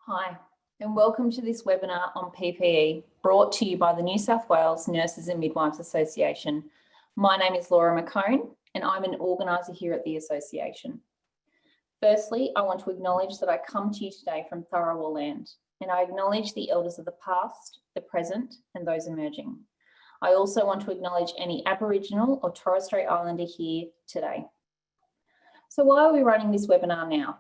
Hi, and welcome to this webinar on PPE, brought to you by the New South Wales Nurses and Midwives Association. My name is Laura McCone, and I'm an organiser here at the association. Firstly, I want to acknowledge that I come to you today from Tharawal land, and I acknowledge the elders of the past, the present, and those emerging. I also want to acknowledge any Aboriginal or Torres Strait Islander here today. So why are we running this webinar now?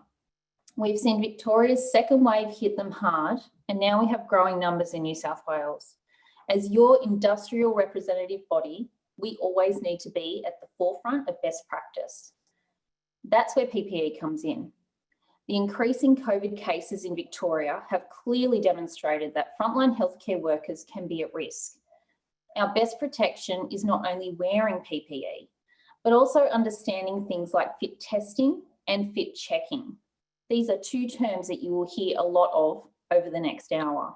We've seen Victoria's second wave hit them hard, and now we have growing numbers in New South Wales. As your industrial representative body, we always need to be at the forefront of best practice. That's where PPE comes in. The increasing COVID cases in Victoria have clearly demonstrated that frontline healthcare workers can be at risk. Our best protection is not only wearing PPE, but also understanding things like fit testing and fit checking. These are two terms that you will hear a lot of over the next hour.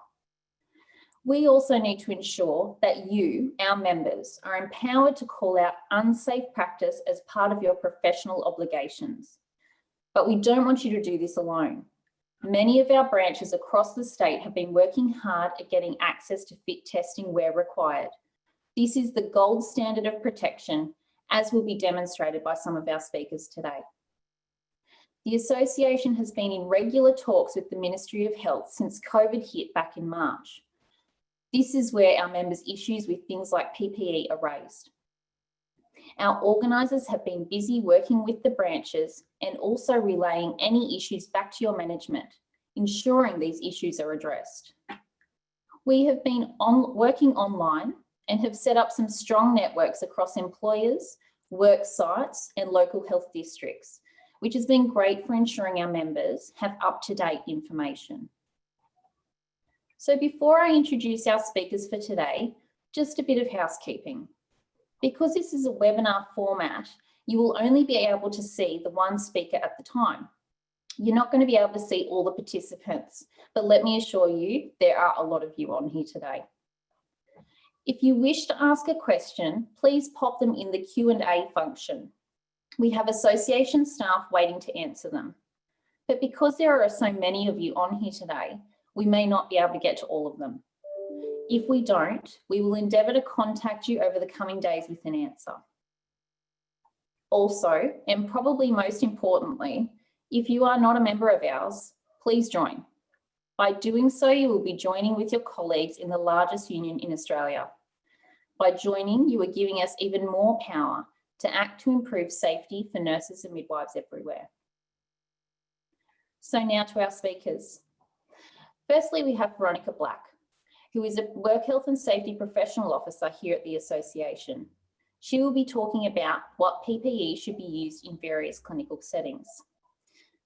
We also need to ensure that you, our members, are empowered to call out unsafe practice as part of your professional obligations. But we don't want you to do this alone. Many of our branches across the state have been working hard at getting access to fit testing where required. This is the gold standard of protection, as will be demonstrated by some of our speakers today. The association has been in regular talks with the Ministry of Health since COVID hit back in March. This is where our members' issues with things like PPE are raised. Our organisers have been busy working with the branches and also relaying any issues back to your management, ensuring these issues are addressed. We have been working online and have set up some strong networks across employers, work sites and local health districts, which has been great for ensuring our members have up-to-date information. So before I introduce our speakers for today, just a bit of housekeeping. Because this is a webinar format, you will only be able to see the one speaker at the time. You're not going to be able to see all the participants, but let me assure you, there are a lot of you on here today. If you wish to ask a question, please pop them in the Q&A function. We have association staff waiting to answer them. But because there are so many of you on here today, we may not be able to get to all of them. If we don't, we will endeavour to contact you over the coming days with an answer. Also, and probably most importantly, if you are not a member of ours, please join. By doing so, you will be joining with your colleagues in the largest union in Australia. By joining, you are giving us even more power to act to improve safety for nurses and midwives everywhere. So now to our speakers. Firstly, we have Veronica Black, who is a Work Health and Safety Professional Officer here at the association. She will be talking about what PPE should be used in various clinical settings.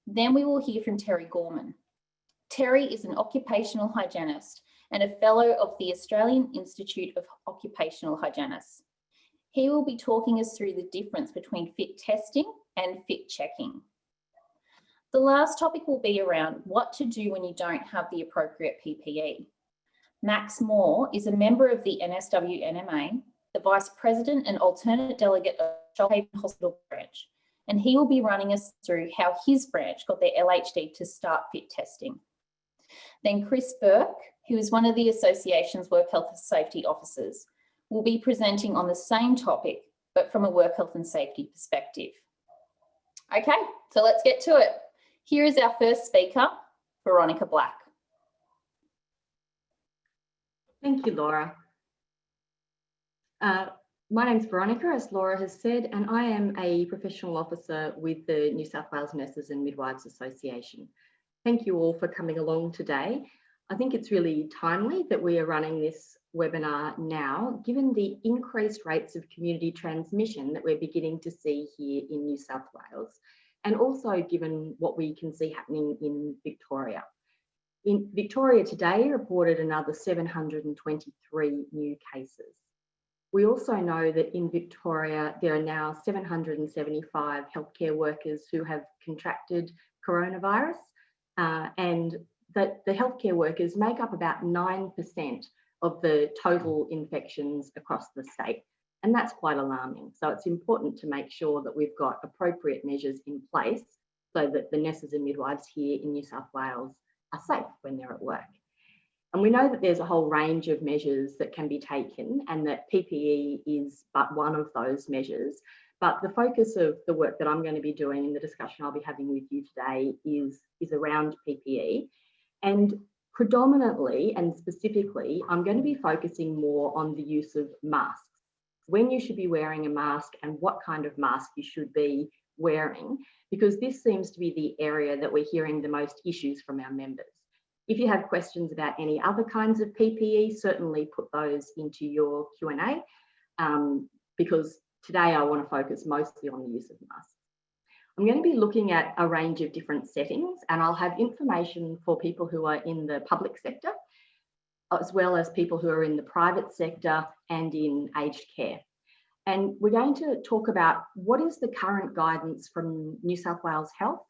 Then we will hear from Terry Gorman. Terry is an occupational hygienist and a fellow of the Australian Institute of Occupational Hygienists. He will be talking us through the difference between fit testing and fit checking. The last topic will be around what to do when you don't have the appropriate PPE. Max Moore is a member of the NSW-NMA, the Vice President and alternate delegate of Shoalhaven Hospital branch, and he will be running us through how his branch got their LHD to start fit testing. Then Chris Burke, who is one of the association's Work Health and Safety officers, will be presenting on the same topic, but from a work health and safety perspective. Okay, so let's get to it. Here is our first speaker, Veronica Black. Thank you, Laura. My name's Veronica, as Laura has said, and I am a professional officer with the New South Wales Nurses and Midwives Association. Thank you all for coming along today. I think it's really timely that we are running this webinar now, given the increased rates of community transmission that we're beginning to see here in New South Wales, and also given what we can see happening in Victoria. In Victoria today reported another 723 new cases. We also know that in Victoria, there are now 775 healthcare workers who have contracted coronavirus, and that the healthcare workers make up about 9% of the total infections across the state. And that's quite alarming. So it's important to make sure that we've got appropriate measures in place so that the nurses and midwives here in New South Wales are safe when they're at work. And we know that there's a whole range of measures that can be taken and that PPE is but one of those measures. But the focus of the work that I'm going to be doing in the discussion I'll be having with you today is around PPE. And predominantly and specifically, I'm going to be focusing more on the use of masks, when you should be wearing a mask and what kind of mask you should be wearing, because this seems to be the area that we're hearing the most issues from our members. If you have questions about any other kinds of PPE, certainly put those into your Q&A, because today I want to focus mostly on the use of masks. I'm going to be looking at a range of different settings, and I'll have information for people who are in the public sector, as well as people who are in the private sector and in aged care. And we're going to talk about what is the current guidance from New South Wales Health,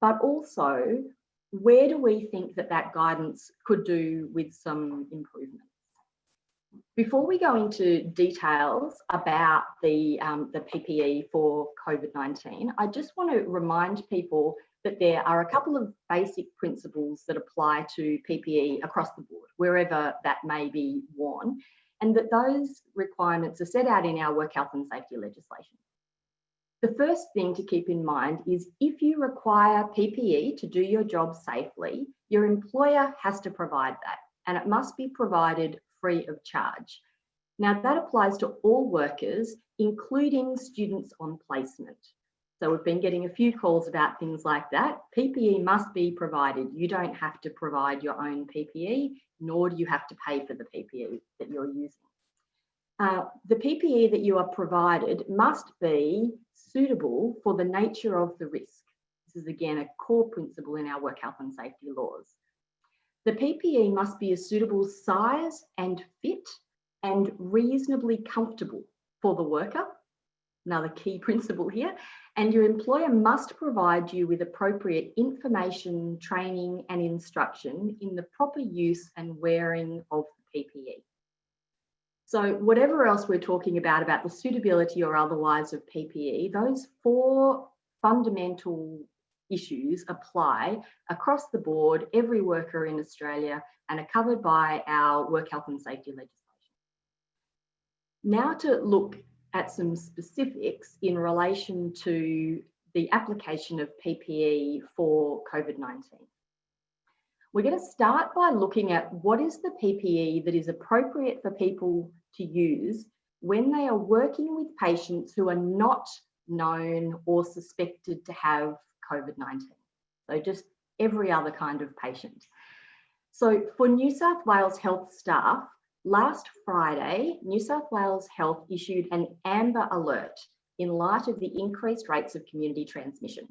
but also where do we think that guidance could do with some improvements. Before we go into details about the PPE for COVID-19, I just want to remind people that there are a couple of basic principles that apply to PPE across the board, wherever that may be worn, and that those requirements are set out in our work health and safety legislation. The first thing to keep in mind is if you require PPE to do your job safely, your employer has to provide that, and it must be provided free of charge. Now, that applies to all workers, including students on placement. So we've been getting a few calls about things like that. PPE must be provided. You don't have to provide your own PPE, nor do you have to pay for the PPE that you're using. The PPE that you are provided must be suitable for the nature of the risk. This is again a core principle in our work health and safety laws. The PPE must be a suitable size and fit and reasonably comfortable for the worker, another key principle here, and your employer must provide you with appropriate information, training and instruction in the proper use and wearing of the PPE. So whatever else we're talking about the suitability or otherwise of PPE, those four fundamental issues apply across the board, every worker in Australia, and are covered by our work health and safety legislation. Now to look at some specifics in relation to the application of PPE for COVID-19. We're going to start by looking at what is the PPE that is appropriate for people to use when they are working with patients who are not known or suspected to have COVID-19. So just every other kind of patient. So for New South Wales Health staff, last Friday, New South Wales Health issued an amber alert in light of the increased rates of community transmission.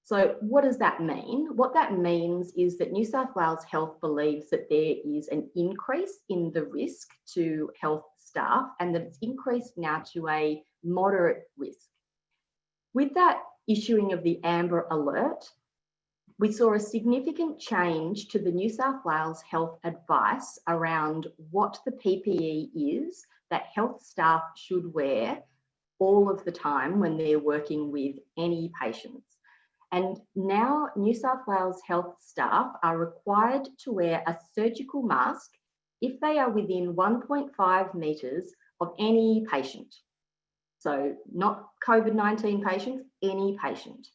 So what does that mean? What that means is that New South Wales Health believes that there is an increase in the risk to health staff and that it's increased now to a moderate risk. With that issuing of the amber alert, we saw a significant change to the New South Wales Health advice around what the PPE is that health staff should wear all of the time when they're working with any patients. And now New South Wales Health staff are required to wear a surgical mask if they are within 1.5 metres of any patient. So not COVID-19 patients, any patient.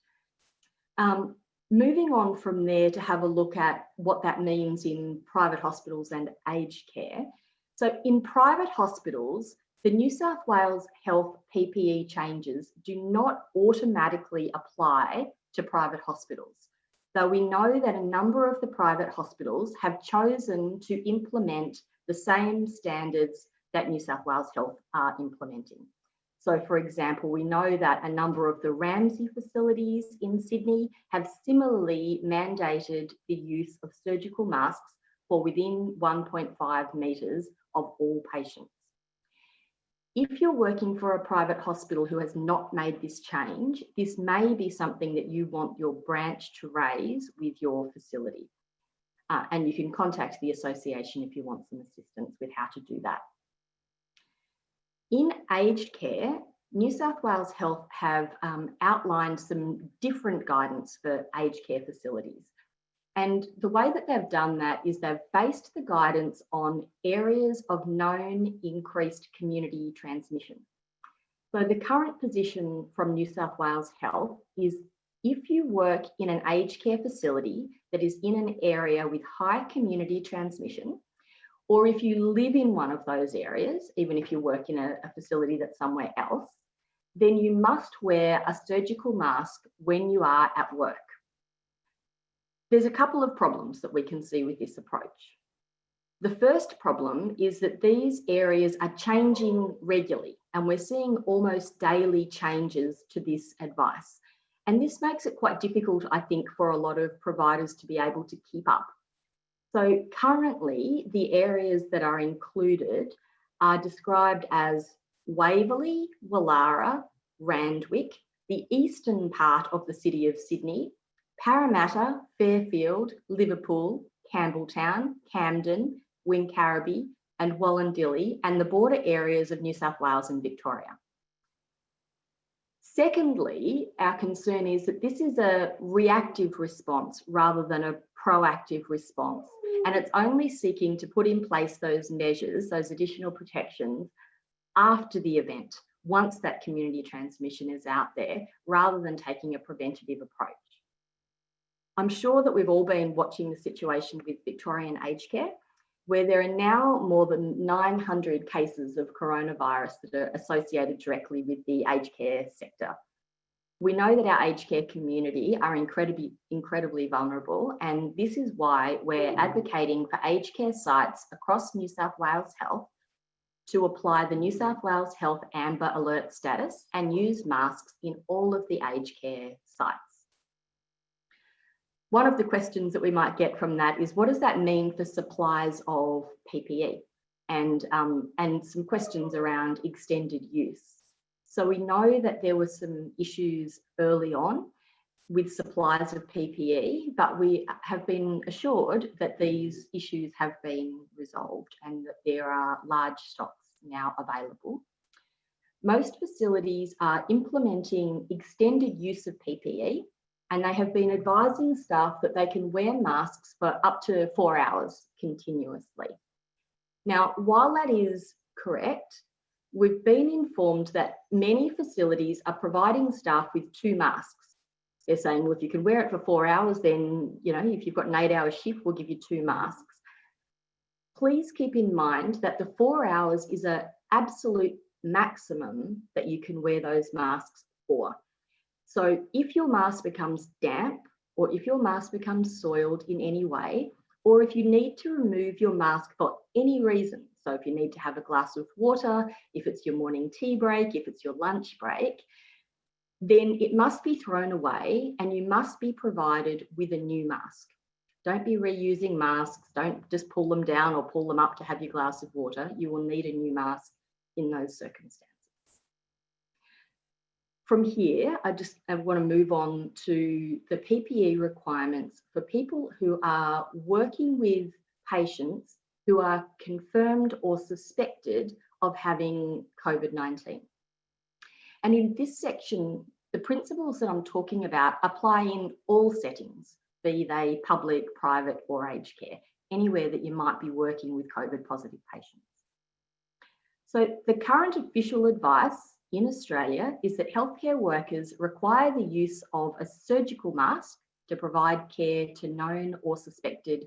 Moving on from there to have a look at what that means in private hospitals and aged care. So in private hospitals, the New South Wales Health PPE changes do not automatically apply to private hospitals, though we know that a number of the private hospitals have chosen to implement the same standards that New South Wales Health are implementing. So for example, we know that a number of the Ramsay facilities in Sydney have similarly mandated the use of surgical masks for within 1.5 metres of all patients. If you're working for a private hospital who has not made this change, this may be something that you want your branch to raise with your facility. And you can contact the association if you want some assistance with how to do that. In aged care, New South Wales Health have outlined some different guidance for aged care facilities. And the way that they've done that is they've based the guidance on areas of known increased community transmission. So the current position from New South Wales Health is if you work in an aged care facility that is in an area with high community transmission, or if you live in one of those areas, even if you work in a facility that's somewhere else, then you must wear a surgical mask when you are at work. There's a couple of problems that we can see with this approach. The first problem is that these areas are changing regularly, and we're seeing almost daily changes to this advice. And this makes it quite difficult, I think, for a lot of providers to be able to keep up. So currently, the areas that are included are described as Waverley, Wallara, Randwick, the eastern part of the city of Sydney, Parramatta, Fairfield, Liverpool, Campbelltown, Camden, Wincarriby and Wallandilly, and the border areas of New South Wales and Victoria. Secondly, our concern is that this is a reactive response rather than a proactive response, and it's only seeking to put in place those measures, those additional protections, after the event, once that community transmission is out there, rather than taking a preventative approach. I'm sure that we've all been watching the situation with Victorian aged care, where there are now more than 900 cases of coronavirus that are associated directly with the aged care sector. We know that our aged care community are incredibly vulnerable, and this is why we're advocating for aged care sites across New South Wales Health to apply the New South Wales Health Amber Alert status and use masks in all of the aged care sites. One of the questions that we might get from that is, what does that mean for supplies of PPE? And some questions around extended use. So we know that there were some issues early on with supplies of PPE, but we have been assured that these issues have been resolved and that there are large stocks now available. Most facilities are implementing extended use of PPE, and they have been advising staff that they can wear masks for up to 4 hours continuously. Now, while that is correct, we've been informed that many facilities are providing staff with 2 masks. They're saying, well, if you can wear it for 4 hours, then, you know, if you've got an 8-hour shift, we'll give you 2 masks. Please keep in mind that the 4 hours is an absolute maximum that you can wear those masks for. So if your mask becomes damp, or if your mask becomes soiled in any way, or if you need to remove your mask for any reason, so if you need to have a glass of water, if it's your morning tea break, if it's your lunch break, then it must be thrown away and you must be provided with a new mask. Don't be reusing masks. Don't just pull them down or pull them up to have your glass of water. You will need a new mask in those circumstances. From here, I want to move on to the PPE requirements for people who are working with patients who are confirmed or suspected of having COVID-19. And in this section, the principles that I'm talking about apply in all settings, be they public, private or aged care, anywhere that you might be working with COVID positive patients. So the current official advice in Australia is that healthcare workers require the use of a surgical mask to provide care to known or suspected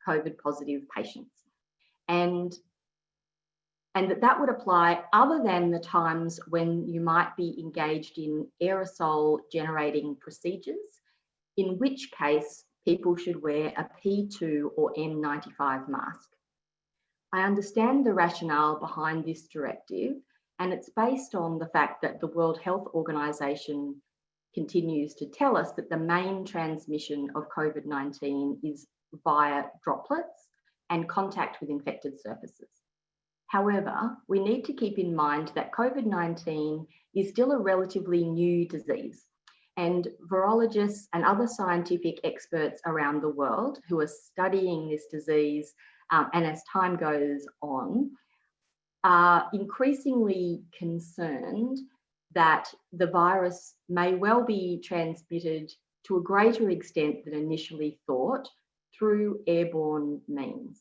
COVID positive patients. And that would apply other than the times when you might be engaged in aerosol generating procedures, in which case people should wear a P2 or N95 mask. I understand the rationale behind this directive, and it's based on the fact that the World Health Organization continues to tell us that the main transmission of COVID-19 is via droplets and contact with infected surfaces. However, we need to keep in mind that COVID-19 is still a relatively new disease, and virologists and other scientific experts around the world who are studying this disease and as time goes on, are increasingly concerned that the virus may well be transmitted to a greater extent than initially thought through airborne means.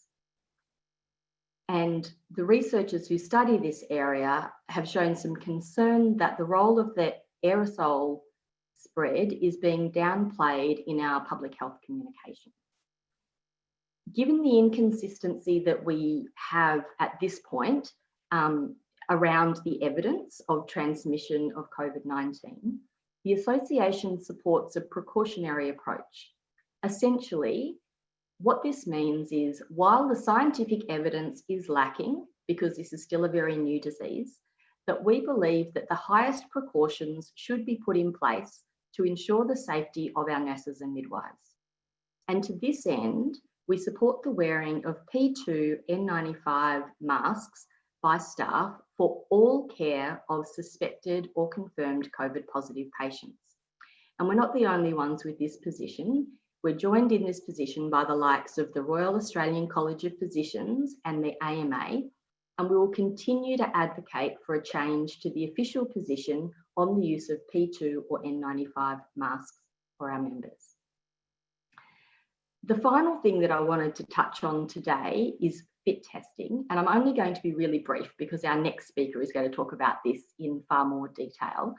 And the researchers who study this area have shown some concern that the role of the aerosol spread is being downplayed in our public health communication. Given the inconsistency that we have at this point around the evidence of transmission of COVID-19, the association supports a precautionary approach. Essentially, what this means is, while the scientific evidence is lacking, because this is still a very new disease, that we believe that the highest precautions should be put in place to ensure the safety of our nurses and midwives. And to this end, we support the wearing of P2 N95 masks by staff for all care of suspected or confirmed COVID positive patients. And we're not the only ones with this position. We're joined in this position by the likes of the Royal Australian College of Physicians and the AMA, and we will continue to advocate for a change to the official position on the use of P2 or N95 masks for our members. The final thing that I wanted to touch on today is fit testing, and I'm only going to be really brief because our next speaker is going to talk about this in far more detail.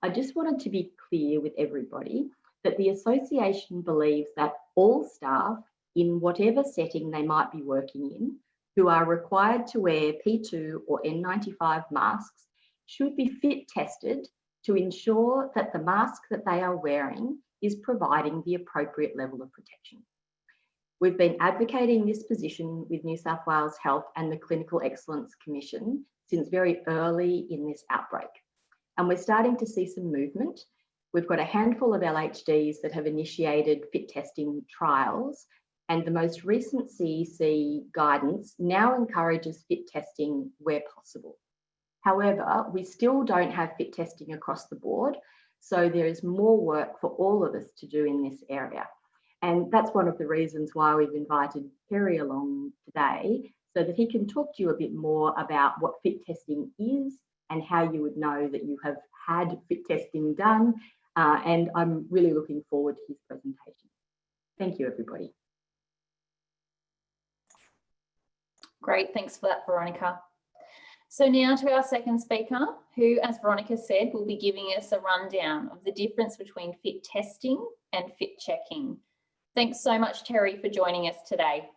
I just wanted to be clear with everybody that the association believes that all staff, in whatever setting they might be working in, who are required to wear P2 or N95 masks should be fit tested to ensure that the mask that they are wearing is providing the appropriate level of protection. We've been advocating this position with New South Wales Health and the Clinical Excellence Commission since very early in this outbreak. And we're starting to see some movement. We've got a handful of LHDs that have initiated fit testing trials, and the most recent CEC guidance now encourages fit testing where possible. However, we still don't have fit testing across the board, so there is more work for all of us to do in this area. And that's one of the reasons why we've invited Perry along today, so that he can talk to you a bit more about what fit testing is and how you would know that you have had fit testing done. And I'm really looking forward to his presentation. Thank you, everybody. Great, thanks for that, Veronica. So now to our second speaker, who, as Veronica said, will be giving us a rundown of the difference between fit testing and fit checking. Thanks so much, Terry, for joining us today.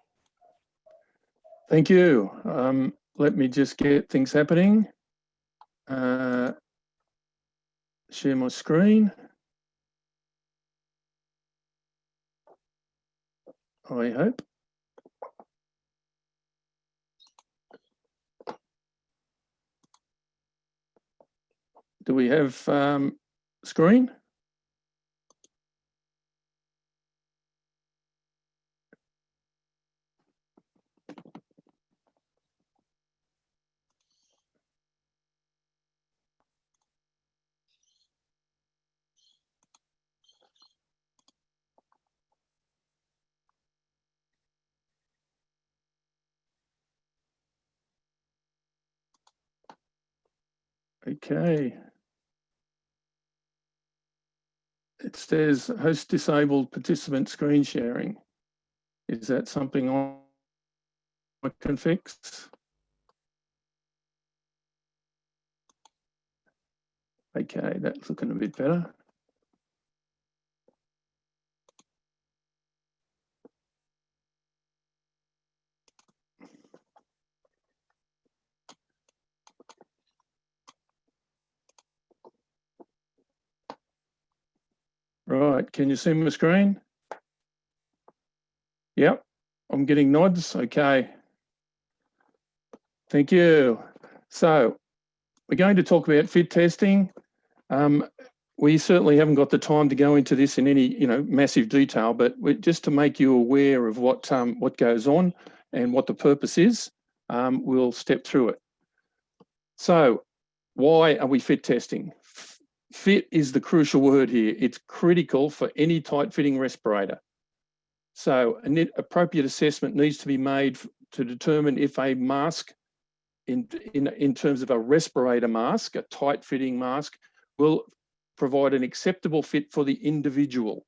Thank you. Let me just get things happening. Share my screen. I hope. Do we have screen? Okay. It says host disabled participant screen sharing. Is that something I can fix? Okay, that's looking a bit better. Right, can you see my screen? Yep, I'm getting nods, okay. Thank you. So we're going to talk about fit testing. We certainly haven't got the time to go into this in any, massive detail, but just to make you aware of what goes on and what the purpose is, we'll step through it. So why are we fit testing? Fit is the crucial word here. It's critical for any tight-fitting respirator. So an appropriate assessment needs to be made to determine if a mask, in terms of a respirator mask, a tight-fitting mask, will provide an acceptable fit for the individual.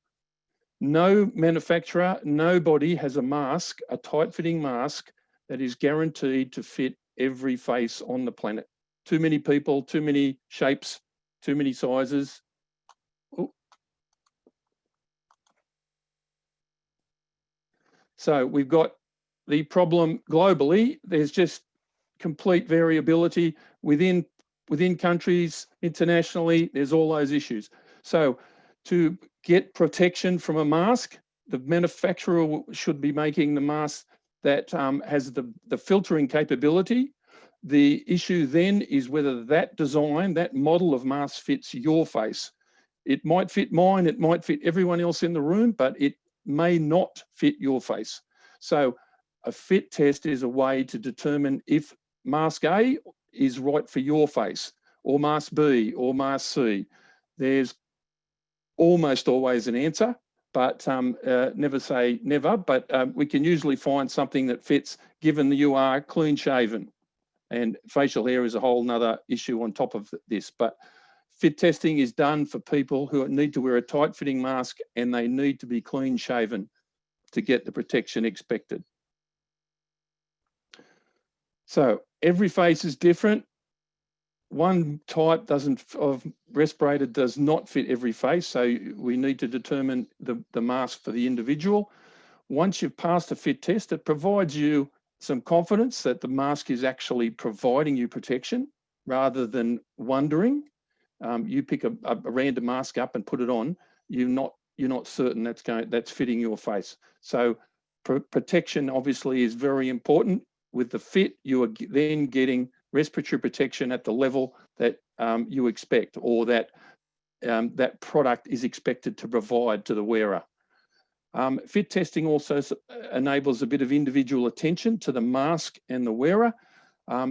No manufacturer, nobody has a mask, a tight-fitting mask that is guaranteed to fit every face on the planet. Too many people, too many shapes, too many sizes. Ooh. So we've got the problem globally. There's just complete variability within countries, internationally. There's all those issues. So to get protection from a mask, the manufacturer should be making the mask that has the filtering capability. The issue then is whether that design, that model of mask fits your face. It might fit mine, it might fit everyone else in the room, but it may not fit your face. So a fit test is a way to determine if mask A is right for your face, or mask B, or mask C. There's almost always an answer, but never say never, but we can usually find something that fits given that you are clean shaven. And facial hair is a whole nother issue on top of this, but fit testing is done for people who need to wear a tight fitting mask and they need to be clean shaven to get the protection expected. So every face is different. One type of respirator does not fit every face, so we need to determine the mask for the individual. Once you've passed a fit test, it provides you some confidence that the mask is actually providing you protection rather than wondering. You pick a random mask up and put it on, you're not certain that's fitting your face. So protection obviously is very important. With the fit, you are then getting respiratory protection at the level that you expect, or that that product is expected to provide to the wearer. Fit testing also enables a bit of individual attention to the mask and the wearer.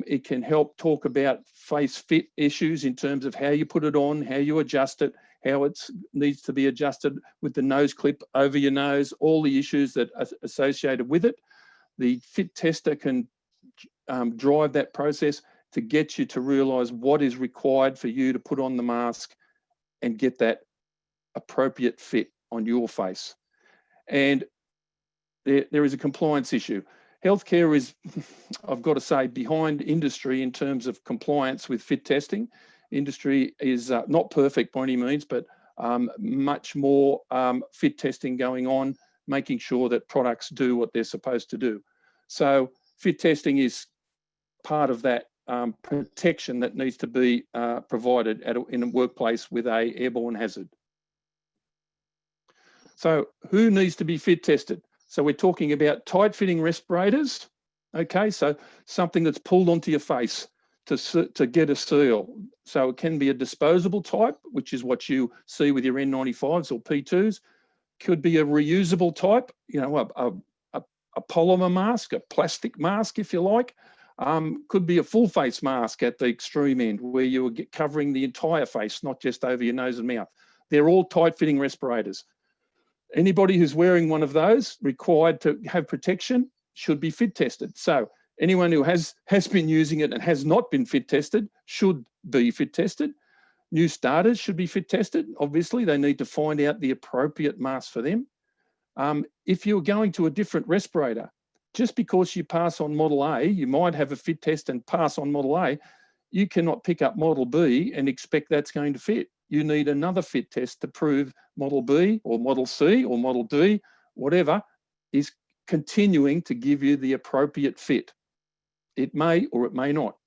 It can help talk about face fit issues in terms of how you put it on, how you adjust it, how it needs to be adjusted with the nose clip over your nose, all the issues that are associated with it. The fit tester can drive that process to get you to realise what is required for you to put on the mask and get that appropriate fit on your face. And there is a compliance issue. Healthcare is, I've got to say, behind industry in terms of compliance with fit testing. Industry is not perfect by any means, but much more fit testing going on, making sure that products do what they're supposed to do. So fit testing is part of that protection that needs to be provided in a workplace with a airborne hazard. So who needs to be fit tested? So we're talking about tight fitting respirators. Okay, so something that's pulled onto your face to get a seal. So it can be a disposable type, which is what you see with your N95s or P2s. Could be a reusable type, you know, a polymer mask, a plastic mask, if you like. Could be a full face mask at the extreme end where you're covering the entire face, not just over your nose and mouth. They're all tight fitting respirators. Anybody who's wearing one of those required to have protection should be fit tested. So anyone who has been using it and has not been fit tested should be fit tested. New starters should be fit tested. Obviously, they need to find out the appropriate mask for them. If you're going to a different respirator, just because you pass on Model A, you might have a fit test and pass on Model A, you cannot pick up Model B and expect that's going to fit. You need another fit test to prove Model B or Model C or Model D, whatever, is continuing to give you the appropriate fit. It may or it may not.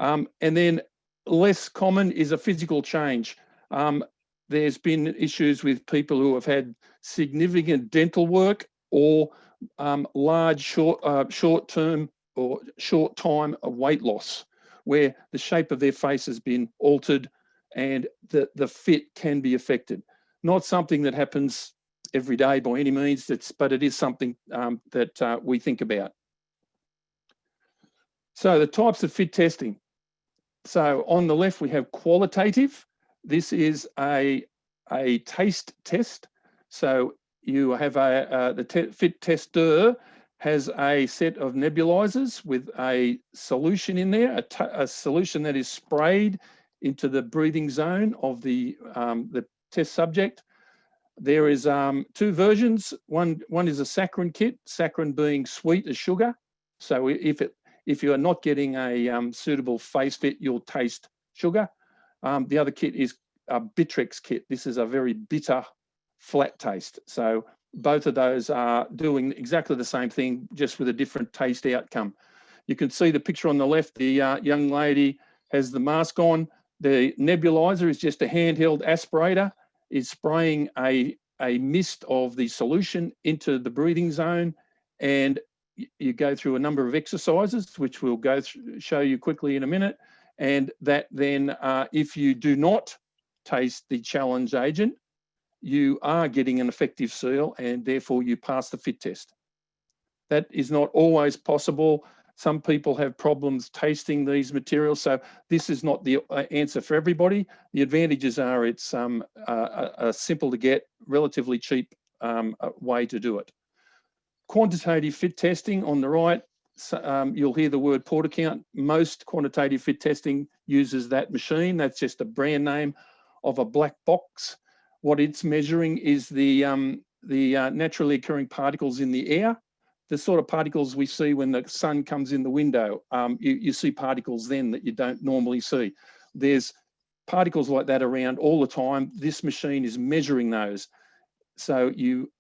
And then less common is a physical change. There's been issues with people who have had significant dental work or large short-term or short time of weight loss, where the shape of their face has been altered and the fit can be affected. Not something that happens every day by any means, but it is something that we think about. So the types of fit testing. So on the left, we have qualitative. This is a taste test. So you have the fit tester has a set of nebulizers with a solution in there, a solution that is sprayed into the breathing zone of the test subject. There is two versions. One is a saccharin kit, saccharin being sweet as sugar. So if you are not getting a suitable face fit, you'll taste sugar. The other kit is a Bitrex kit. This is a very bitter, flat taste. So both of those are doing exactly the same thing, just with a different taste outcome. You can see the picture on the left. The young lady has the mask on. The nebulizer is just a handheld aspirator. It's spraying a mist of the solution into the breathing zone, and you go through a number of exercises, which we'll show you quickly in a minute. And that then, if you do not taste the challenge agent, you are getting an effective seal, and therefore you pass the fit test. That is not always possible. Some people have problems tasting these materials, so this is not the answer for everybody. The advantages are it's a simple to get, relatively cheap way to do it. Quantitative fit testing on the right, you'll hear the word porta count. Most quantitative fit testing uses that machine. That's just a brand name of a black box. What it's measuring is the naturally occurring particles in the air. The sort of particles we see when the sun comes in the window. You see particles then that you don't normally see. There's particles like that around all the time. This machine is measuring those. So you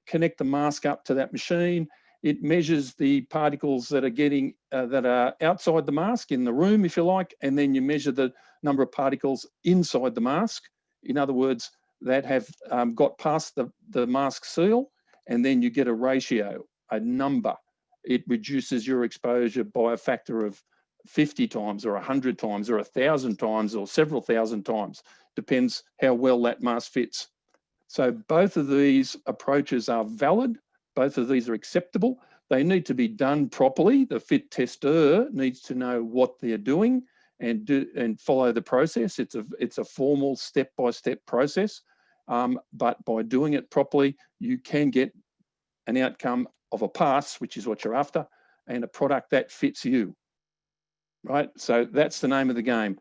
connect the mask up to that machine. It measures the particles that are getting that are outside the mask in the room, if you like, and then you measure the number of particles inside the mask. In other words, that have got past the mask seal, and then you get a ratio, a number. It reduces your exposure by a factor of 50 times or 100 times or 1,000 times or several thousand times. Depends how well that mask fits. So both of these approaches are valid. Both of these are acceptable. They need to be done properly. The fit tester needs to know what they're doing and follow the process. It's a formal step-by-step process, but by doing it properly, you can get an outcome of a pass, which is what you're after, and a product that fits you, right? So that's the name of the game.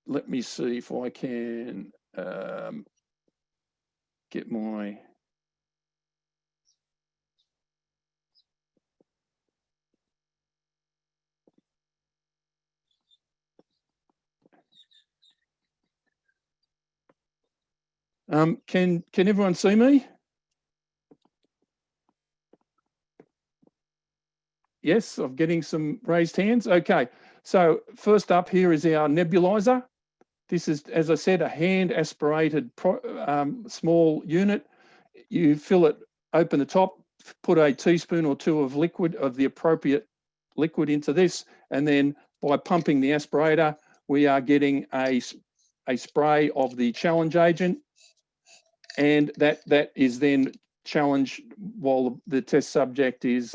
Let me see if I can get my... Can everyone see me? Yes, I'm getting some raised hands. Okay, so first up here is our nebulizer. This is, as I said, a hand aspirated small unit. You fill it, open the top, put a teaspoon or two of liquid, of the appropriate liquid into this, and then by pumping the aspirator, we are getting a spray of the challenge agent, and that is then challenged while the test subject is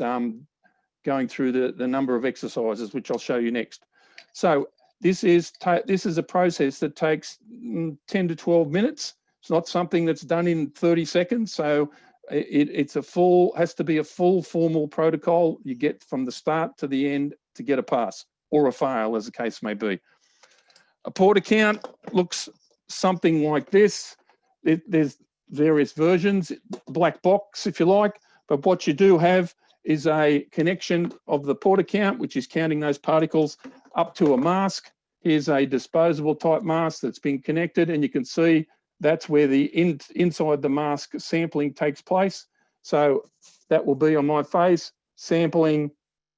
going through the number of exercises, which I'll show you next. So this is a process that takes 10 to 12 minutes. It's not something that's done in 30 seconds. So it's has to be a full formal protocol you get from the start to the end to get a pass or a fail, as the case may be. A porta count looks something like this. There's various versions, black box if you like, but what you do have is a connection of the porta count, which is counting those particles, up to a mask. Here's a disposable type mask that's been connected, and you can see that's where the inside the mask sampling takes place. So that will be on my face, sampling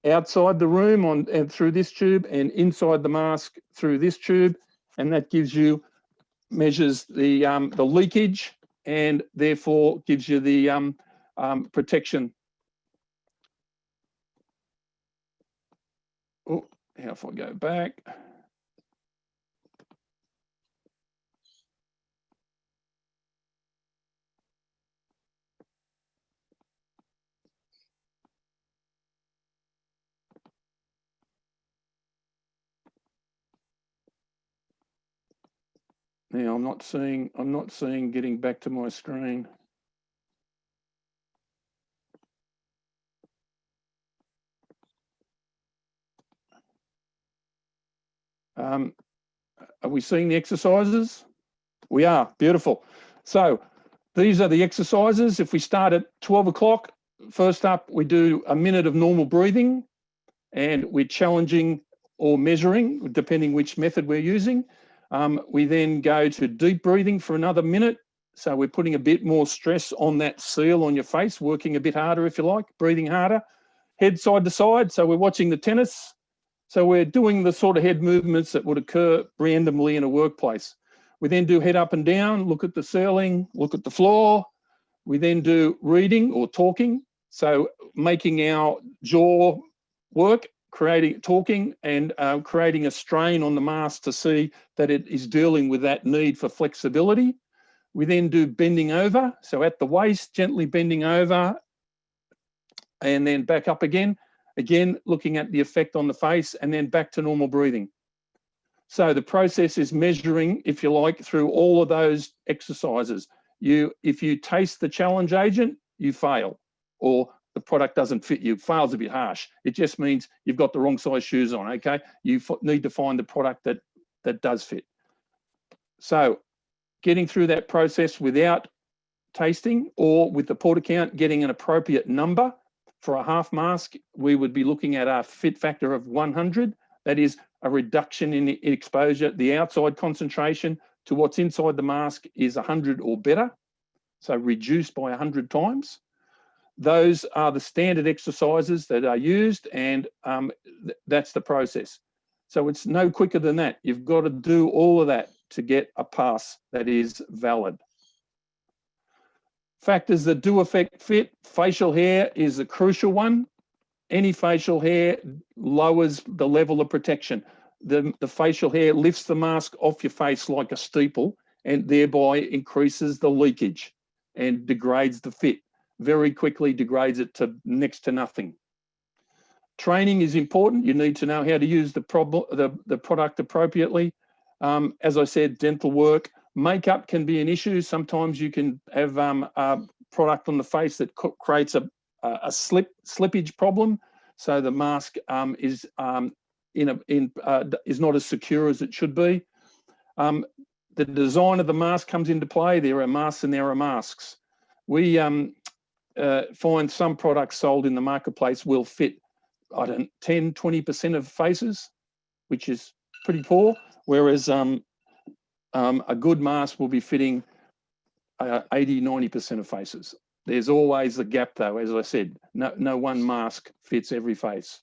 outside the room and through this tube, and inside the mask through this tube, and that gives you, measures the leakage, and therefore gives you the protection. Oh, how if I go back? Now I'm not seeing getting back to my screen. Are we seeing the exercises? We are, beautiful. So these are the exercises. If we start at 12 o'clock, first up, we do a minute of normal breathing, and we're challenging or measuring, depending which method we're using. We then go to deep breathing for another minute. So we're putting a bit more stress on that seal on your face, working a bit harder if you like, breathing harder. Head side to side, so we're watching the tennis. So we're doing the sort of head movements that would occur randomly in a workplace. We then do head up and down, look at the ceiling, look at the floor. We then do reading or talking. So making our jaw work, talking and creating a strain on the mask to see that it is dealing with that need for flexibility. We then do bending over. So at the waist, gently bending over and then back up again. Again, looking at the effect on the face and then back to normal breathing. So the process is measuring, if you like, through all of those exercises. If you taste the challenge agent, you fail, or the product doesn't fit you. Fail's a bit harsh. It just means you've got the wrong size shoes on, okay? You need to find the product that does fit. So getting through that process without tasting or with the port account, getting an appropriate number. For a half mask, we would be looking at a fit factor of 100. That is a reduction in exposure. The outside concentration to what's inside the mask is 100 or better. So reduced by 100 times. Those are the standard exercises that are used, and that's the process. So it's no quicker than that. You've got to do all of that to get a pass that is valid. Factors that do affect fit, facial hair is a crucial one. Any facial hair lowers the level of protection. The facial hair lifts the mask off your face like a steeple and thereby increases the leakage and degrades the fit. Very quickly degrades it to next to nothing. Training is important. You need to know how to use the product appropriately. As I said, dental work. Makeup can be an issue. Sometimes you can have a product on the face that creates a slippage problem. So the mask is not as secure as it should be. The design of the mask comes into play. There are masks and there are masks. We find some products sold in the marketplace will fit, 10, 20% of faces, which is pretty poor. Whereas a good mask will be fitting 80, 90% of faces. There's always the gap though, as I said, no one mask fits every face.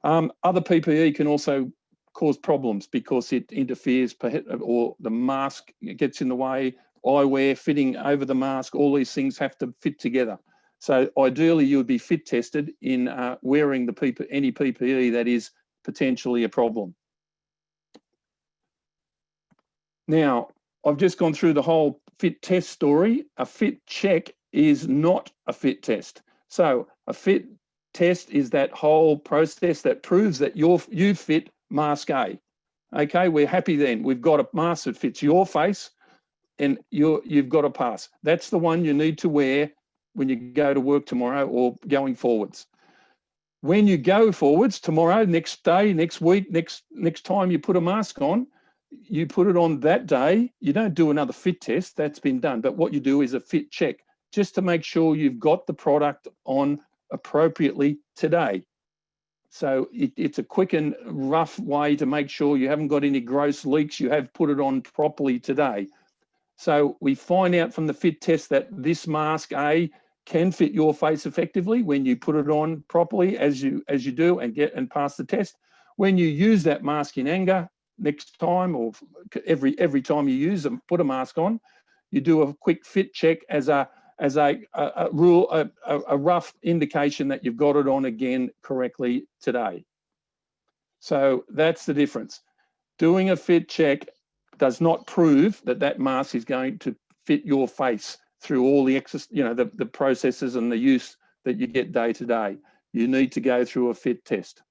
Other PPE can also cause problems because it interferes or the mask gets in the way, eyewear fitting over the mask, all these things have to fit together. So ideally you would be fit tested in wearing any PPE that is potentially a problem. Now, I've just gone through the whole fit test story. A fit check is not a fit test. So a fit test is that whole process that proves that you fit mask A. Okay, we're happy then. We've got a mask that fits your face and you've got a pass. That's the one you need to wear when you go to work tomorrow or going forwards. When you go forwards tomorrow, next day, next week, next time you put a mask on, you put it on that day. You don't do another fit test, that's been done. But what you do is a fit check just to make sure you've got the product on appropriately today. So it's a quick and rough way to make sure you haven't got any gross leaks, you have put it on properly today. So we find out from the fit test that this mask A can fit your face effectively when you put it on properly as you do and pass the test. When you use that mask in anger, next time or every time you use them, put a mask on, you do a quick fit check as a rough indication that you've got it on again correctly today. So that's the difference. Doing a fit check does not prove that that mask is going to fit your face through all the the processes and the use that you get day to day. You need to go through a fit test.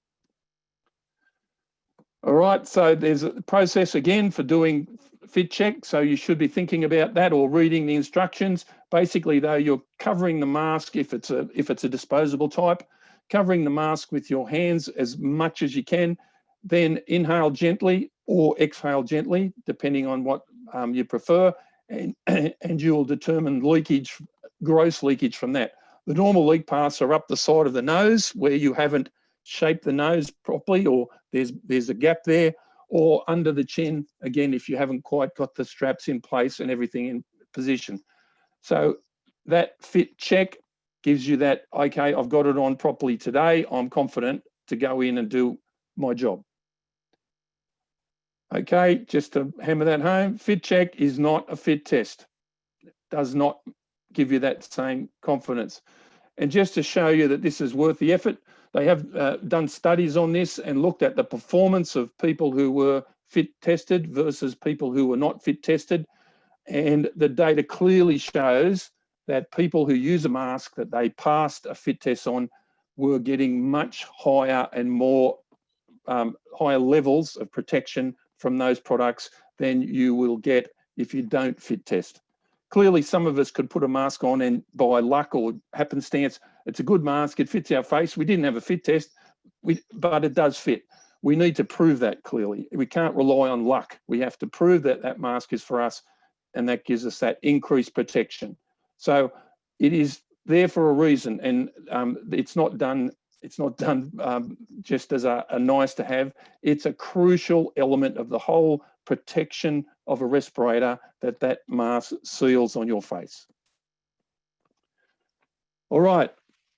All right, so there's a process again for doing fit check. So you should be thinking about that or reading the instructions. Basically though, you're covering the mask if it's a disposable type, covering the mask with your hands as much as you can, then inhale gently or exhale gently, depending on what you prefer, and you will determine leakage, gross leakage from that. The normal leak paths are up the side of the nose where you haven't shaped the nose properly, or there's a gap there, or under the chin, again, if you haven't quite got the straps in place and everything in position. So that fit check gives you that, okay, I've got it on properly today, I'm confident to go in and do my job. Okay, just to hammer that home, fit check is not a fit test. It does not give you that same confidence. And just to show you that this is worth the effort, they have done studies on this and looked at the performance of people who were fit tested versus people who were not fit tested. And the data clearly shows that people who use a mask that they passed a fit test on were getting much higher and more higher levels of protection from those products than you will get if you don't fit test. Clearly, some of us could put a mask on and by luck or happenstance, it's a good mask, it fits our face. We didn't have a fit test, but it does fit. We need to prove that clearly. We can't rely on luck. We have to prove that that mask is for us, and that gives us that increased protection. So it is there for a reason, and it's not done just as a nice to have. It's a crucial element of the whole protection of a respirator that mask seals on your face. All right,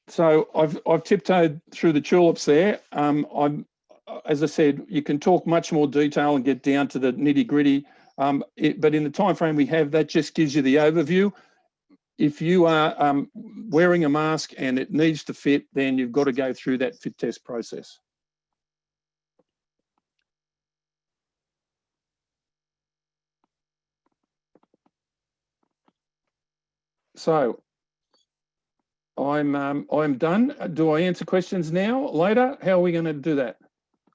so I've tiptoed through the tulips there. As I said, you can talk much more detail and get down to the nitty gritty, but in the time frame we have, that just gives you the overview. If you are wearing a mask and it needs to fit, then you've got to go through that fit test process. So I'm done. Do I answer questions now, later? How are we going to do that?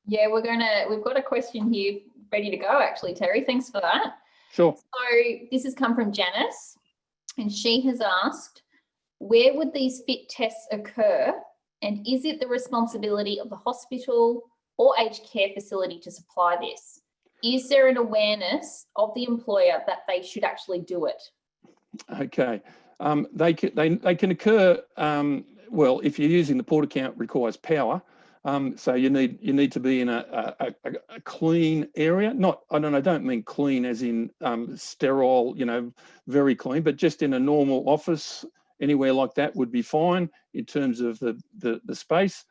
Yeah, we've got a question here ready to go, actually, Terry. Thanks for that. Sure. So this has come from Janice, and she has asked, where would these fit tests occur, and is it the responsibility of the hospital or aged care facility to supply this? Is there an awareness of the employer that they should actually do it? Okay, they can occur. Well, if you're using the port account, requires power, so you need to be in a clean area. I don't mean clean as in sterile, very clean, but just in a normal office, anywhere like that would be fine in terms of the space.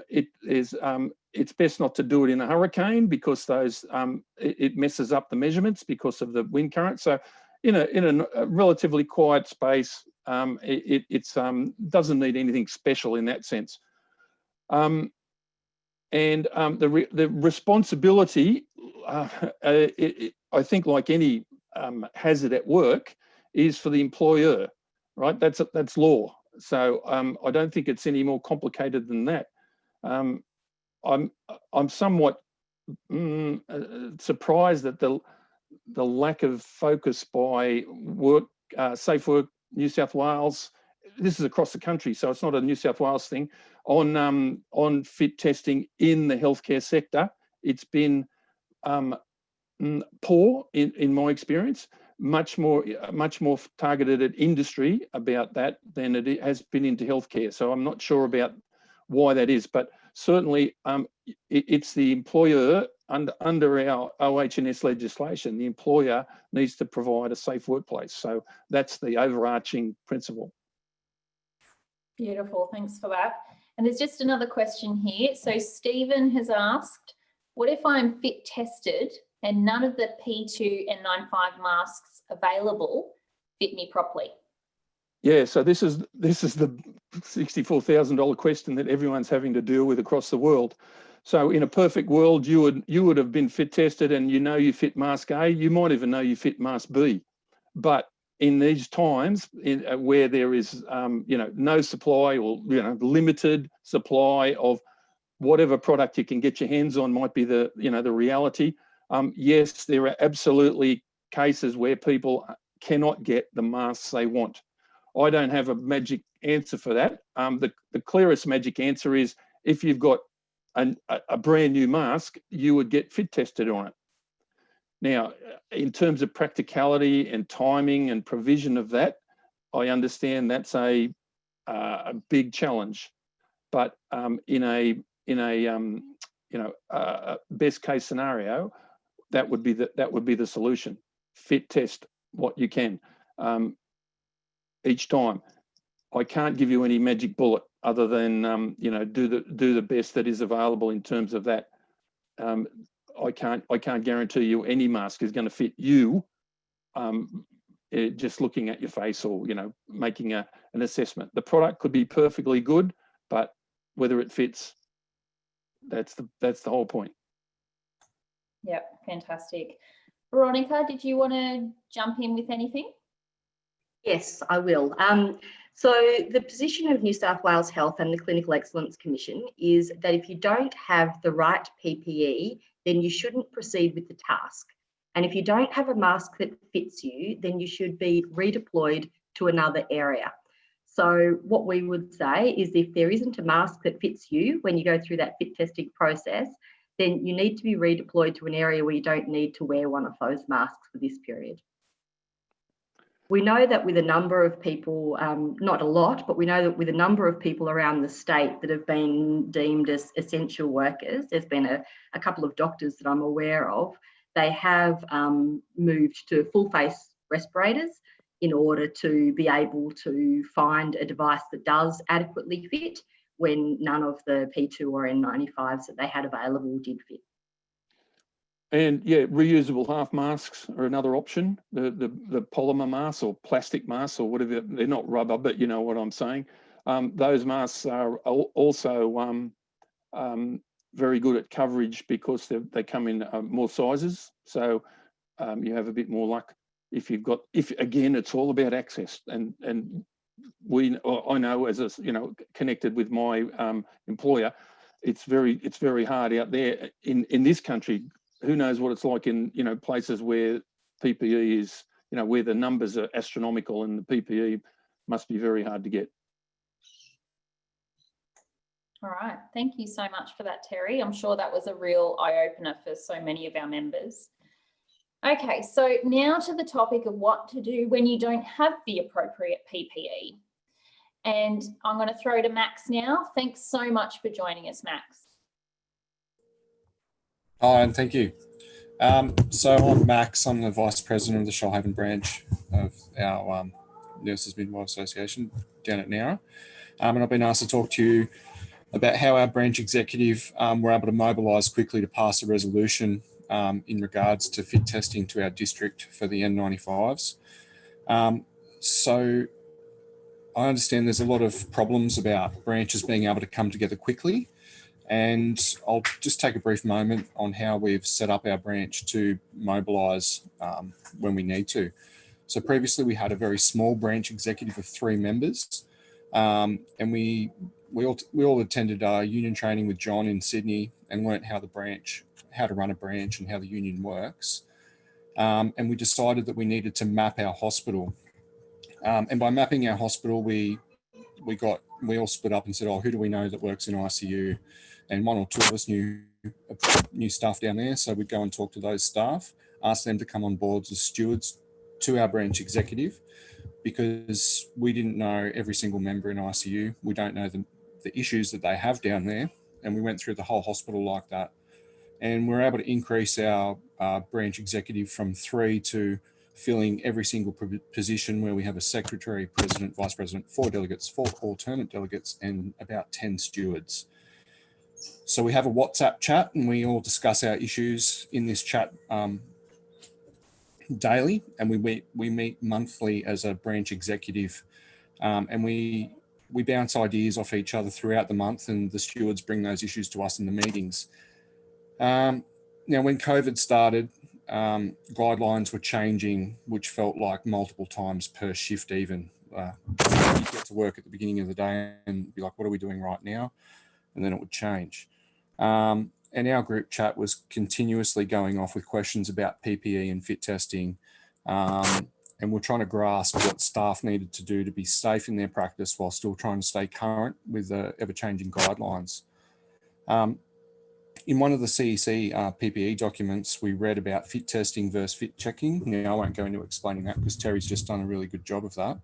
It's best not to do it in a hurricane because it messes up the measurements because of the wind current. So in a relatively quiet space, it doesn't need anything special in that sense. The responsibility, I think, like any hazard at work, is for the employer, right? That's law. So I don't think it's any more complicated than that. I'm somewhat surprised that the lack of focus by Safe Work New South Wales. This is across the country, so it's not a New South Wales thing. On fit testing in the healthcare sector, it's been poor in my experience. Much more targeted at industry about that than it has been into healthcare. So I'm not sure about why that is, but certainly it's the employer under our OH&S legislation. The employer needs to provide a safe workplace. So that's the overarching principle. Beautiful, thanks for that. And there's just another question here. So Stephen has asked, what if I'm fit tested and none of the P2 and 95 masks available fit me properly? Yeah, so this is the $64,000 question that everyone's having to deal with across the world. So in a perfect world, you would have been fit tested and you fit mask A. You might even know you fit mask B. But in these times where there is no supply or limited supply of whatever product you can get your hands on, might be the reality. Yes, there are absolutely cases where people cannot get the masks they want. I don't have a magic answer for that. The clearest magic answer is if you've got a brand new mask, you would get fit tested on it. Now, in terms of practicality and timing and provision of that, I understand that's a big challenge, but in a best case scenario, that would be the solution. Fit test what you can each time. I can't give you any magic bullet other than do the best that is available in terms of that. I can't guarantee you any mask is going to fit you. Just looking at your face or making an assessment. The product could be perfectly good, but whether it fits, that's the whole point. Yep, fantastic. Veronica, did you want to jump in with anything? Yes, I will. So the position of New South Wales Health and the Clinical Excellence Commission is that if you don't have the right PPE, then you shouldn't proceed with the task. And if you don't have a mask that fits you, then you should be redeployed to another area. So what we would say is if there isn't a mask that fits you when you go through that fit testing process, then you need to be redeployed to an area where you don't need to wear one of those masks for this period. We know that with a number of people, not a lot, but we know that with a number of people around the state that have been deemed as essential workers, there's been a couple of doctors that I'm aware of, they have moved to full face respirators in order to be able to find a device that does adequately fit when none of the P2 or N95s that they had available did fit. And yeah, reusable half masks are another option. The polymer masks or plastic masks or whatever, they're not rubber, but you know what I'm saying. Those masks are also very good at coverage because they come in more sizes. So you have a bit more luck if again, it's all about access. And I know as connected with my employer, it's very hard out there in this country. Who knows what it's like in places where PPE is where the numbers are astronomical and the PPE must be very hard to get. All right, thank you so much for that, Terry. I'm sure that was a real eye-opener for so many of our members. Okay, so now to the topic of what to do when you don't have the appropriate PPE. And I'm going to throw to Max now. Thanks so much for joining us, Max. Hi, and thank you. So I'm Max. I'm the Vice President of the Shoalhaven branch of our Nurses Midwives Association down at Nowra. And I've been asked to talk to you about how our branch executive were able to mobilise quickly to pass a resolution in regards to fit testing to our district for the N95s. So I understand there's a lot of problems about branches being able to come together quickly. And I'll just take a brief moment on how we've set up our branch to mobilise when we need to. So previously we had a very small branch executive of 3 members, and we all attended union training with John in Sydney and learnt how to run a branch and how the union works. And we decided that we needed to map our hospital. And by mapping our hospital, we all split up and said, oh, who do we know that works in ICU? And 1 or 2 of us knew staff down there. So we'd go and talk to those staff, ask them to come on board as stewards to our branch executive, because we didn't know every single member in ICU. We don't know the issues that they have down there. And we went through the whole hospital like that. And we're able to increase our branch executive from 3 to filling every single position, where we have a secretary, president, vice president, 4 delegates, 4 alternate delegates, and about 10 stewards. So we have a WhatsApp chat and we all discuss our issues in this chat daily, and we meet monthly as a branch executive, and we bounce ideas off each other throughout the month, and the stewards bring those issues to us in the meetings. Now, when COVID started, guidelines were changing, which felt like multiple times per shift even. You'd get to work at the beginning of the day and be like, what are we doing right now? And then it would change. And our group chat was continuously going off with questions about PPE and fit testing. And we're trying to grasp what staff needed to do to be safe in their practice while still trying to stay current with the ever-changing guidelines. in one of the CEC PPE documents, we read about fit testing versus fit checking. Now, I won't go into explaining that because Terry's just done a really good job of that.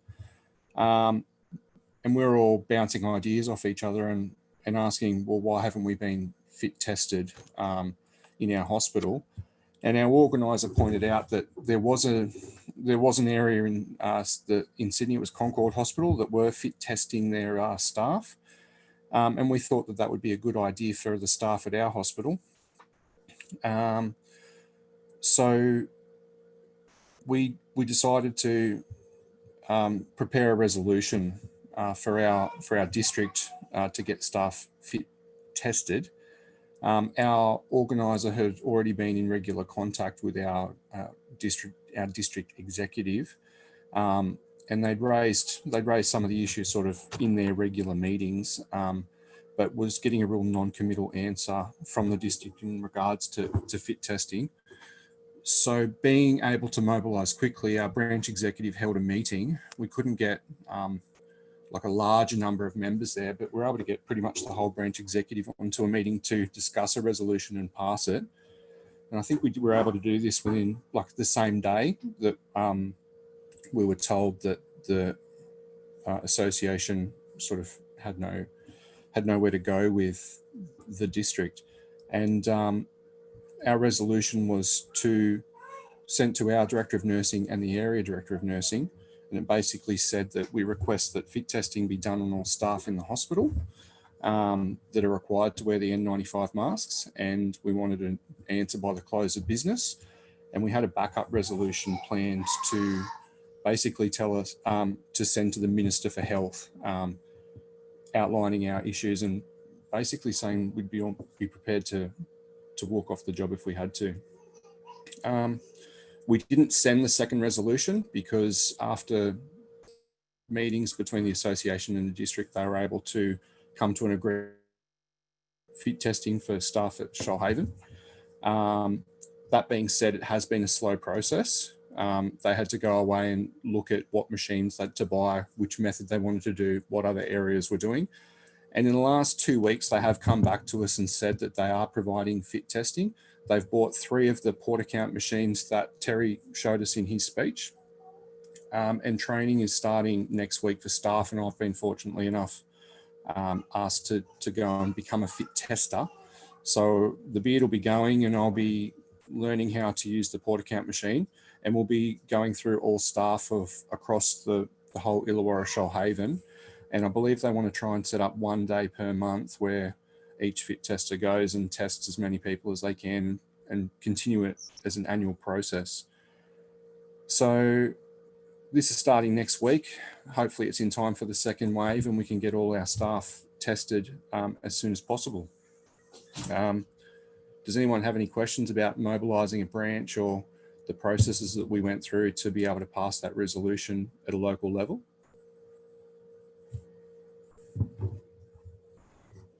And we're all bouncing ideas off each other and asking, well, why haven't we been fit tested in our hospital? And our organiser pointed out that there was an area in Sydney, it was Concord Hospital, that were fit testing their staff. And we thought that that would be a good idea for the staff at our hospital. So we decided to prepare a resolution for our district to get staff fit tested. Our organiser had already been in regular contact with our district executive, and they'd raised some of the issues sort of in their regular meetings, but was getting a real non-committal answer from the district in regards to fit testing. So being able to mobilise quickly, our branch executive held a meeting. We couldn't get like a large number of members there, but we're able to get pretty much the whole branch executive onto a meeting to discuss a resolution and pass it. And I think we were able to do this within like the same day that we were told that the association sort of had nowhere to go with the district. And our resolution was sent to our Director of Nursing and the Area Director of Nursing. And it basically said that we request that fit testing be done on all staff in the hospital that are required to wear the N95 masks. And we wanted an answer by the close of business. And we had a backup resolution planned to basically tell us to send to the Minister for Health, outlining our issues and basically saying we'd be prepared to walk off the job if we had to. We didn't send the second resolution because after meetings between the association and the district, they were able to come to an agreement fit testing for staff at Shoalhaven. That being said, it has been a slow process. They had to go away and look at what machines they had to buy, which method they wanted to do, what other areas were doing. And in the last 2 weeks, they have come back to us and said that they are providing fit testing. They've bought 3 of the port account machines that Terry showed us in his speech. And training is starting next week for staff. And I've been fortunately enough asked to go and become a fit tester. So the beard will be going and I'll be learning how to use the port account machine. And we'll be going through all staff across the whole Illawarra Shoalhaven. And I believe they want to try and set up 1 day per month where each fit tester goes and tests as many people as they can and continue it as an annual process. So this is starting next week. Hopefully it's in time for the second wave and we can get all our staff tested as soon as possible. Does anyone have any questions about mobilising a branch or the processes that we went through to be able to pass that resolution at a local level?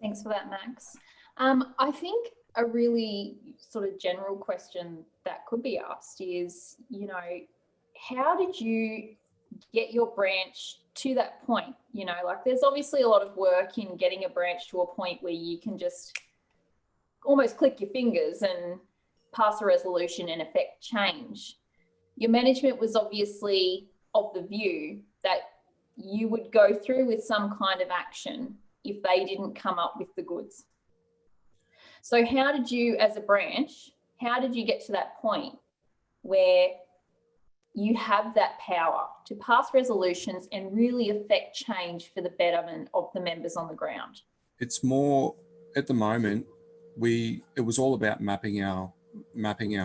Thanks for that, Max. I think a really sort of general question that could be asked is, you know, how did you get your branch to that point? You know, like there's obviously a lot of work in getting a branch to a point where you can just almost click your fingers and pass a resolution and affect change. Your management was obviously of the view that you would go through with some kind of action if they didn't come up with the goods. So how did you, as a branch, how did you get to that point where you have that power to pass resolutions and really affect change for the betterment of the members on the ground? It's more, at the moment, it was all about mapping our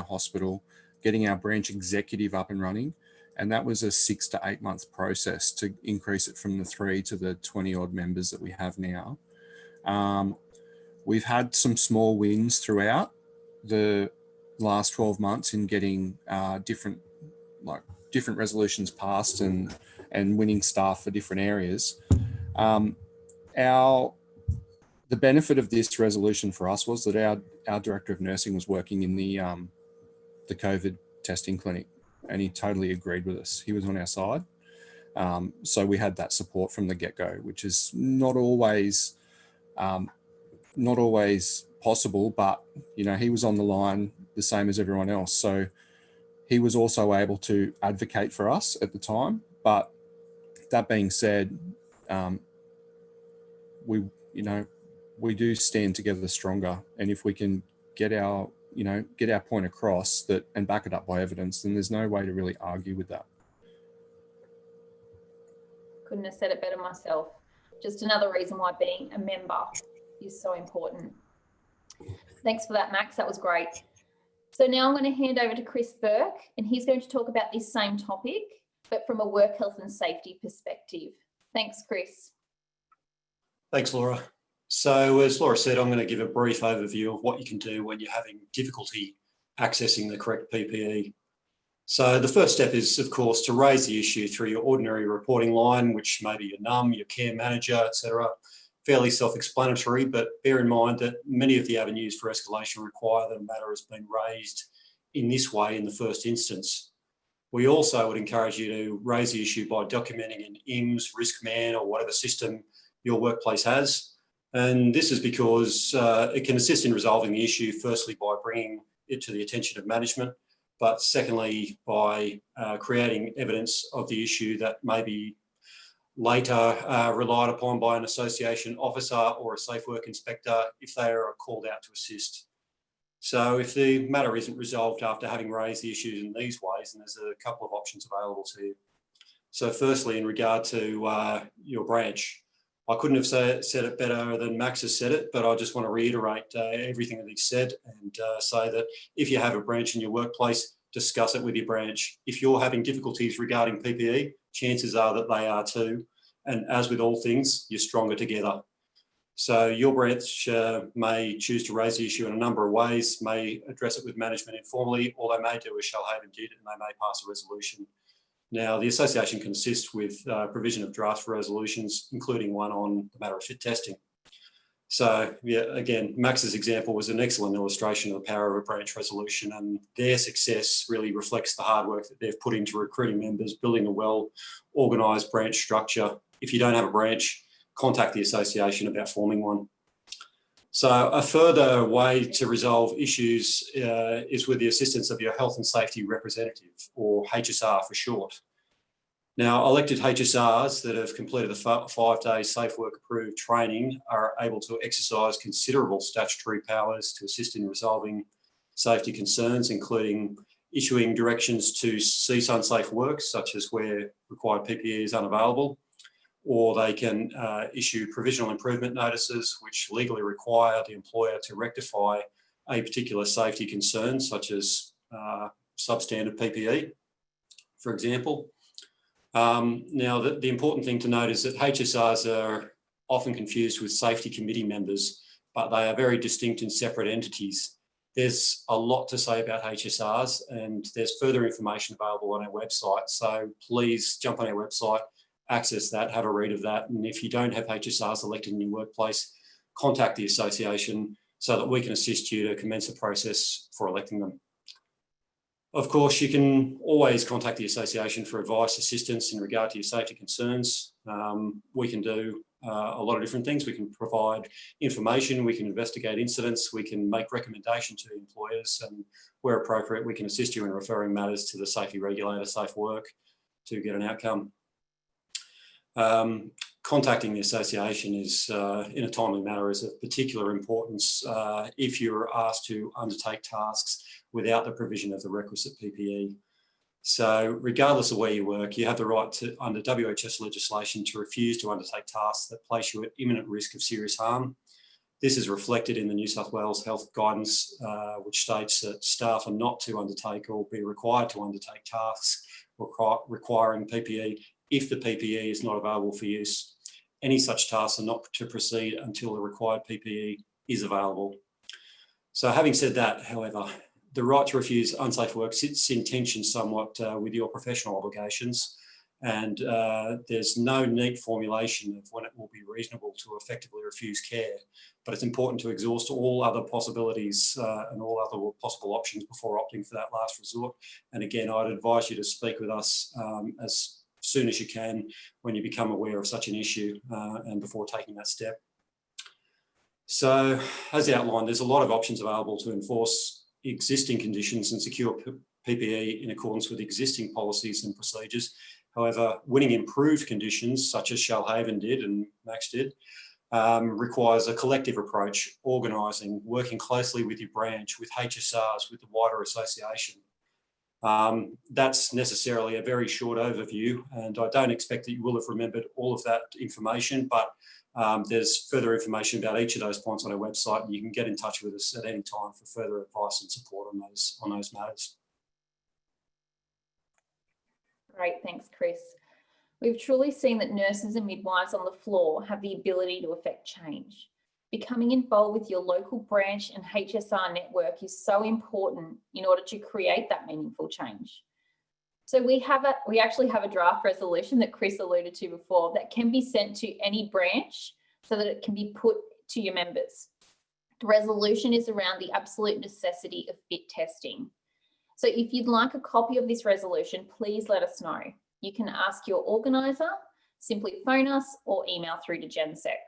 hospital, getting our branch executive up and running. And that was a 6 to 8 month process to increase it from the 3 to the 20 odd members that we have now. We've had some small wins throughout the last 12 months in getting different resolutions passed and winning staff for different areas. The benefit of this resolution for us was that our Director of Nursing was working in the COVID testing clinic, and he totally agreed with us. He was on our side. So we had that support from the get-go, which is not always not always possible, but he was on the line the same as everyone else. So he was also able to advocate for us at the time. But that being said, we do stand together stronger, and if we can get our point across that and back it up by evidence, then there's no way to really argue with that. Couldn't have said it better myself. Just another reason why being a member is so important. Thanks for that, Max. That was great. So now I'm going to hand over to Chris Burke, and he's going to talk about this same topic, but from a work health and safety perspective. Thanks, Chris. Thanks, Laura. So as Laura said, I'm going to give a brief overview of what you can do when you're having difficulty accessing the correct PPE. So the first step is, of course, to raise the issue through your ordinary reporting line, which may be your NUM, your care manager, etc. Fairly self-explanatory, but bear in mind that many of the avenues for escalation require that a matter has been raised in this way in the first instance. We also would encourage you to raise the issue by documenting in IMS, RiskMan, or whatever system your workplace has. And this is because it can assist in resolving the issue, firstly, by bringing it to the attention of management, but secondly, by creating evidence of the issue that may be later relied upon by an association officer or a safe work inspector if they are called out to assist. So if the matter isn't resolved after having raised the issues in these ways, then there's a couple of options available to you. So firstly, in regard to your branch, I couldn't have said it better than Max has said it, but I just want to reiterate everything that he said and say that if you have a branch in your workplace, discuss it with your branch. If you're having difficulties regarding PPE, chances are that they are too. And as with all things, you're stronger together. So your branch may choose to raise the issue in a number of ways, may address it with management informally, or they may do as Shoalhaven did and they may pass a resolution. Now, the association can assist with provision of drafts for resolutions, including one on the matter of fit testing. So, yeah, again, Max's example was an excellent illustration of the power of a branch resolution, and their success really reflects the hard work that they've put into recruiting members, building a well-organised branch structure. If you don't have a branch, contact the association about forming one. So a further way to resolve issues is with the assistance of your health and safety representative, or HSR for short. Now, elected HSRs that have completed the 5-day Safe Work Approved training are able to exercise considerable statutory powers to assist in resolving safety concerns, including issuing directions to cease unsafe work, such as where required PPE is unavailable, or they can issue provisional improvement notices, which legally require the employer to rectify a particular safety concern, such as substandard PPE, for example. Now, the important thing to note is that HSRs are often confused with safety committee members, but they are very distinct and separate entities. There's a lot to say about HSRs, and there's further information available on our website. So please jump on our website, access that, have a read of that. And if you don't have HSRs elected in your workplace, contact the association so that we can assist you to commence a process for electing them. Of course, you can always contact the association for advice, assistance in regard to your safety concerns. We can do a lot of different things. We can provide information, we can investigate incidents, we can make recommendations to employers, and where appropriate, we can assist you in referring matters to the safety regulator, Safe Work, to get an outcome. Contacting the association is in a timely manner is of particular importance if you're asked to undertake tasks without the provision of the requisite PPE. So regardless of where you work, you have the right to, under WHS legislation, to refuse to undertake tasks that place you at imminent risk of serious harm. This is reflected in the New South Wales Health Guidance, which states that staff are not to undertake or be required to undertake tasks requiring PPE if the PPE is not available for use. Any such tasks are not to proceed until the required PPE is available. So having said that, however, the right to refuse unsafe work sits in tension somewhat with your professional obligations, and there's no neat formulation of when it will be reasonable to effectively refuse care, but it's important to exhaust all other possibilities and all other possible options before opting for that last resort. And again, I'd advise you to speak with us as soon as you can when you become aware of such an issue and before taking that step. So as outlined, there's a lot of options available to enforce existing conditions and secure PPE in accordance with existing policies and procedures. However, winning improved conditions, such as Shoalhaven did and Max did, requires a collective approach, organising, working closely with your branch, with HSRs, with the wider association. That's necessarily a very short overview, and I don't expect that you will have remembered all of that information, but there's further information about each of those points on our website, and you can get in touch with us at any time for further advice and support on those matters. Great, thanks, Chris. We've truly seen that nurses and midwives on the floor have the ability to affect change. Becoming involved with your local branch and HSR network is so important in order to create that meaningful change. So we actually have a draft resolution that Chris alluded to before that can be sent to any branch so that it can be put to your members. The resolution is around the absolute necessity of fit testing. So if you'd like a copy of this resolution, please let us know. You can ask your organiser, simply phone us or email through to GenSec.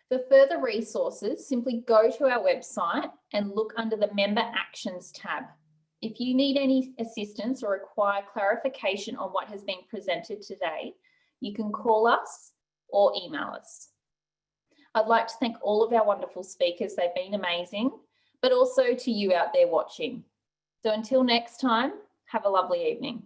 For further resources, simply go to our website and look under the Member Actions tab. If you need any assistance or require clarification on what has been presented today, you can call us or email us. I'd like to thank all of our wonderful speakers. They've been amazing, but also to you out there watching. So until next time, have a lovely evening.